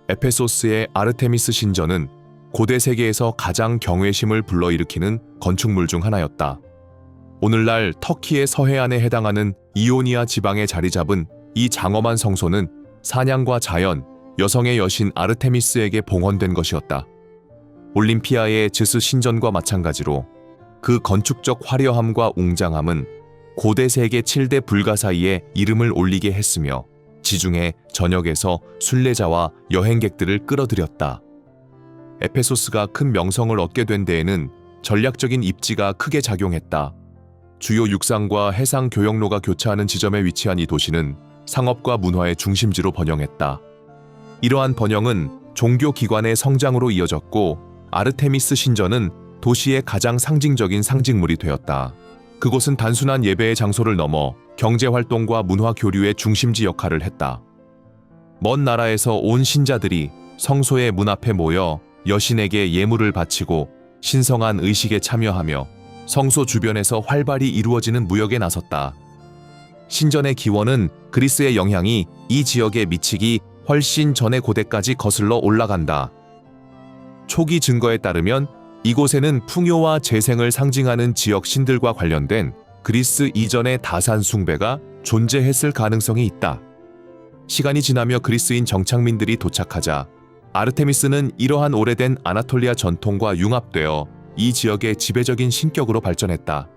에페소스의 아르테미스 신전은 고대 세계에서 가장 경외심을 불러일으키는 건축물 중 하나였다. 오늘날 터키의 서해안에 해당하는 이오니아 지방에 자리 잡은 이 장엄한 성소는 사냥과 자연, 여성의 여신 아르테미스에게 봉헌된 것이었다. 올림피아의 즈스 신전과 마찬가지로 그 건축적 화려함과 웅장함은 고대 세계 7대 불가 사이에 이름을 올리게 했으며 지중해 전역에서 순례자와 여행객들을 끌어들였다. 에페소스가 큰 명성을 얻게 된 데에는 전략적인 입지가 크게 작용했다. 주요 육상과 해상 교역로가 교차하는 지점에 위치한 이 도시는 상업과 문화의 중심지로 번영했다. 이러한 번영은 종교 기관의 성장으로 이어졌고 아르테미스 신전은 도시의 가장 상징적인 상징물이 되었다. 그곳은 단순한 예배의 장소를 넘어 경제활동과 문화 교류의 중심지 역할을 했다. 먼 나라에서 온 신자들이 성소의 문 앞에 모여 여신에게 예물을 바치고 신성한 의식에 참여하며 성소 주변에서 활발히 이루어지는 무역에 나섰다. 신전의 기원은 그리스의 영향이 이 지역에 미치기 훨씬 전의 고대까지 거슬러 올라간다. 초기 증거에 따르면 이곳에는 풍요와 재생을 상징하는 지역 신들과 관련된 그리스 이전의 다산 숭배가 존재했을 가능성이 있다. 시간이 지나며 그리스인 정착민들이 도착하자 아르테미스는 이러한 오래된 아나톨리아 전통과 융합되어 이 지역의 지배적인 신격으로 발전했다.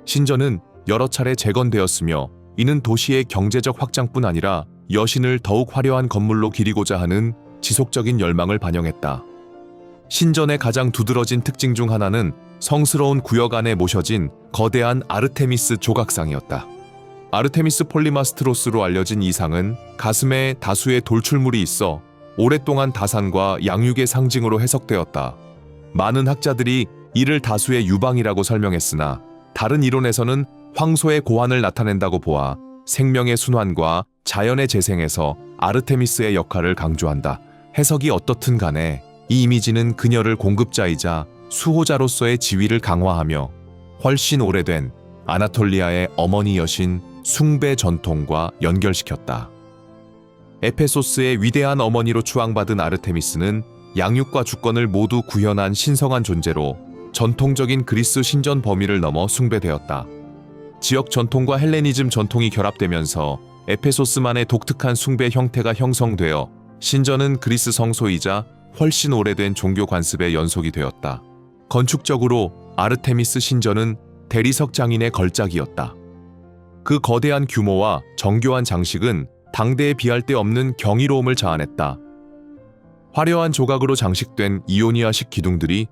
신전은 여러 차례 재건되었으며 이는 도시의 경제적 확장뿐 아니라 여신을 더욱 화려한 건물로 기리고자 하는 지속적인 열망을 반영했다. 신전의 가장 두드러진 특징 중 하나는 성스러운 구역 안에 모셔진 거대한 아르테미스 조각상이었다. 아르테미스 폴리마스트로스로 알려진 이 상은 가슴에 다수의 돌출물이 있어 오랫동안 다산과 양육의 상징으로 해석되었다. 많은 학자들이 이를 다수의 유방이라고 설명했으나 다른 이론에서는 황소의 고환을 나타낸다고 보아 생명의 순환과 자연의 재생에서 아르테미스의 역할을 강조한다. 해석이 어떻든 간에 이 이미지는 그녀를 공급자이자 수호자로서의 지위를 강화하며 훨씬 오래된 아나톨리아의 어머니 여신 숭배 전통과 연결시켰다. 에페소스의 위대한 어머니로 추앙받은 아르테미스는 양육과 주권을 모두 구현한 신성한 존재로 전통적인 그리스 신전 범위를 넘어 숭배되었다. 지역 전통과 헬레니즘 전통이 결합되면서 에페소스만의 독특한 숭배 형태가 형성되어 신전은 그리스 성소이자 훨씬 오래된 종교 관습의 연속이 되었다. 건축적으로 아르테미스 신전은 대리석 장인의 걸작이었다. 그 거대한 규모와 정교한 장식은 당대에 비할 데 없는 경이로움을 자아냈다. 화려한 조각으로 장식된 이오니아식 기둥들이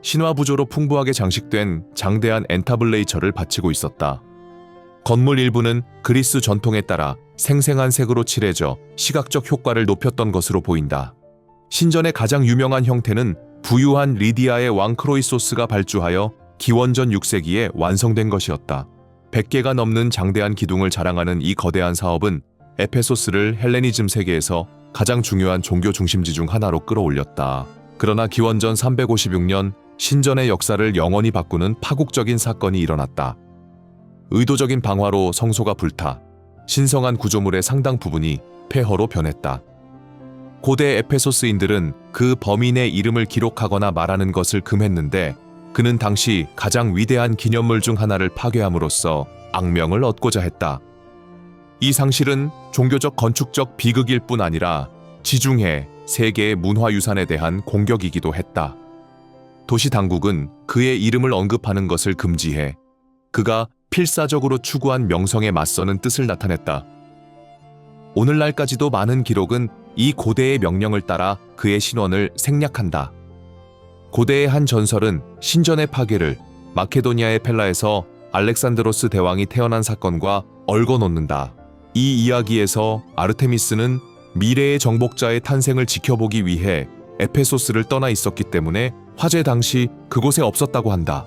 신화 부조로 풍부하게 장식된 장대한 엔타블레이처를 바치고 있었다. 건물 일부는 그리스 전통에 따라 생생한 색으로 칠해져 시각적 효과를 높였던 것으로 보인다. 신전의 가장 유명한 형태는 부유한 리디아의 왕 크로이소스가 발주하여 기원전 6세기에 완성된 것이었다. 100개가 넘는 장대한 기둥을 자랑하는 이 거대한 사업은 에페소스를 헬레니즘 세계에서 가장 중요한 종교 중심지 중 하나로 끌어올렸다. 그러나 기원전 356년 신전의 역사를 영원히 바꾸는 파국적인 사건이 일어났다. 의도적인 방화로 성소가 불타 신성한 구조물의 상당 부분이 폐허로 변했다. 고대 에페소스인들은 그 범인의 이름을 기록하거나 말하는 것을 금했는데 그는 당시 가장 위대한 기념물 중 하나를 파괴함으로써 악명을 얻고자 했다. 이 상실은 종교적 건축적 비극일 뿐 아니라 지중해 세계의 문화유산에 대한 공격이기도 했다. 도시 당국은 그의 이름을 언급하는 것을 금지해 그가 필사적으로 추구한 명성에 맞서는 뜻을 나타냈다. 오늘날까지도 많은 기록은 이 고대의 명령을 따라 그의 신원을 생략한다. 고대의 한 전설은 신전의 파괴를 마케도니아의 펠라에서 알렉산드로스 대왕이 태어난 사건과 얽어놓는다. 이 이야기에서 아르테미스는 미래의 정복자의 탄생을 지켜보기 위해 에페소스를 떠나 있었기 때문에 화재 당시 그곳에 없었다고 한다.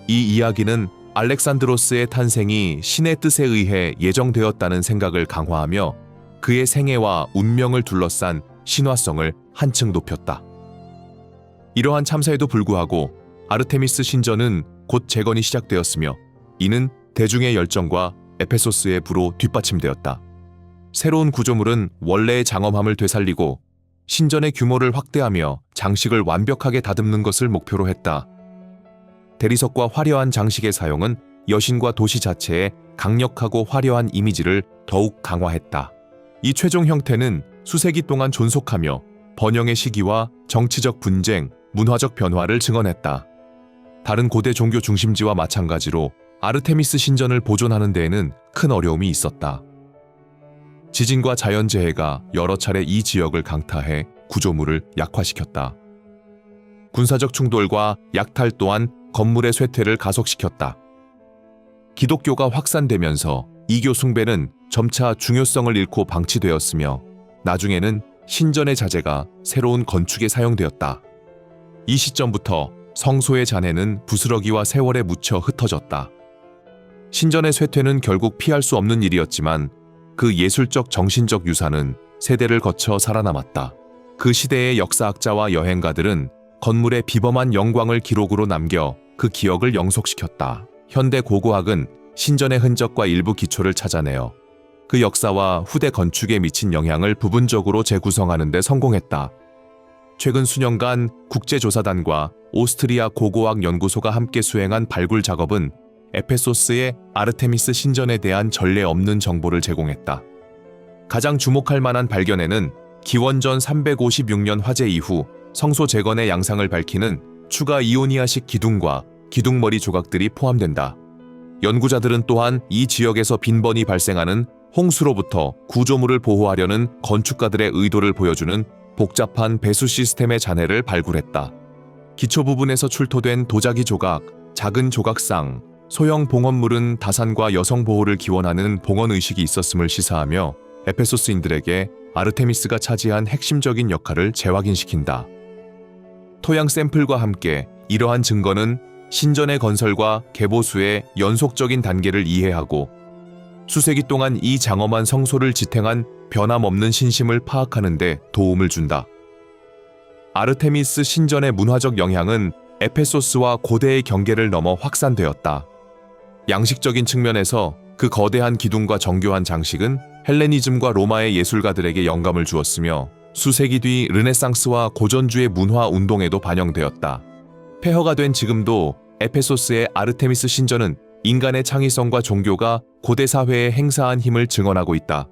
이 이야기는 알렉산드로스의 탄생이 신의 뜻에 의해 예정되었다는 생각을 강화하며 그의 생애와 운명을 둘러싼 신화성을 한층 높였다. 이러한 참사에도 불구하고 아르테미스 신전은 곧 재건이 시작되었으며 이는 대중의 열정과 에페소스의 부로 뒷받침되었다. 새로운 구조물은 원래의 장엄함을 되살리고 신전의 규모를 확대하며 장식을 완벽하게 다듬는 것을 목표로 했다. 대리석과 화려한 장식의 사용은 여신과 도시 자체의 강력하고 화려한 이미지를 더욱 강화했다. 이 최종 형태는 수세기 동안 존속하며 번영의 시기와 정치적 분쟁, 문화적 변화를 증언했다. 다른 고대 종교 중심지와 마찬가지로 아르테미스 신전을 보존하는 데에는 큰 어려움이 있었다. 지진과 자연재해가 여러 차례 이 지역을 강타해 구조물을 약화시켰다. 군사적 충돌과 약탈 또한 건물의 쇠퇴를 가속시켰다. 기독교가 확산되면서 이교 숭배는 점차 중요성을 잃고 방치되었으며 나중에는 신전의 자재가 새로운 건축에 사용되었다. 이 시점부터 성소의 잔해는 부스러기와 세월에 묻혀 흩어졌다. 신전의 쇠퇴는 결국 피할 수 없는 일이었지만 그 예술적 정신적 유산은 세대를 거쳐 살아남았다. 그 시대의 역사학자와 여행가들은 건물의 비범한 영광을 기록으로 남겨 그 기억을 영속시켰다. 현대 고고학은 신전의 흔적과 일부 기초를 찾아내어 그 역사와 후대 건축에 미친 영향을 부분적으로 재구성하는 데 성공했다. 최근 수년간 국제조사단과 오스트리아 고고학 연구소가 함께 수행한 발굴 작업은 에페소스의 아르테미스 신전에 대한 전례 없는 정보를 제공했다. 가장 주목할 만한 발견에는 기원전 356년 화재 이후 성소 재건의 양상을 밝히는 추가 이오니아식 기둥과 기둥머리 조각들이 포함된다. 연구자들은 또한 이 지역에서 빈번히 발생하는 홍수로부터 구조물을 보호하려는 건축가들의 의도를 보여주는 복잡한 배수 시스템의 잔해를 발굴했다. 기초 부분에서 출토된 도자기 조각, 작은 조각상, 소형 봉헌물은 다산과 여성 보호를 기원하는 봉헌의식이 있었음을 시사하며 에페소스인들에게 아르테미스가 차지한 핵심적인 역할을 재확인시킨다. 토양 샘플과 함께 이러한 증거는 신전의 건설과 개보수의 연속적인 단계를 이해하고 수세기 동안 이 장엄한 성소를 지탱한 변함없는 신심을 파악하는 데 도움을 준다. 아르테미스 신전의 문화적 영향은 에페소스와 고대의 경계를 넘어 확산되었다. 양식적인 측면에서 그 거대한 기둥과 정교한 장식은 헬레니즘과 로마의 예술가들에게 영감을 주었으며 수세기 뒤 르네상스와 고전주의 문화 운동에도 반영되었다. 폐허가 된 지금도 에페소스의 아르테미스 신전은 인간의 창의성과 종교가 고대 사회에 행사한 힘을 증언하고 있다.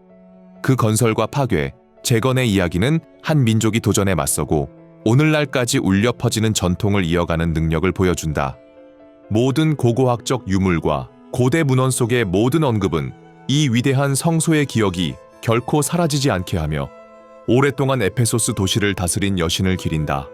그 건설과 파괴, 재건의 이야기는 한 민족이 도전에 맞서고 오늘날까지 울려 퍼지는 전통을 이어가는 능력을 보여준다. 모든 고고학적 유물과 고대 문헌 속의 모든 언급은 이 위대한 성소의 기억이 결코 사라지지 않게 하며 오랫동안 에페소스 도시를 다스린 여신을 기린다.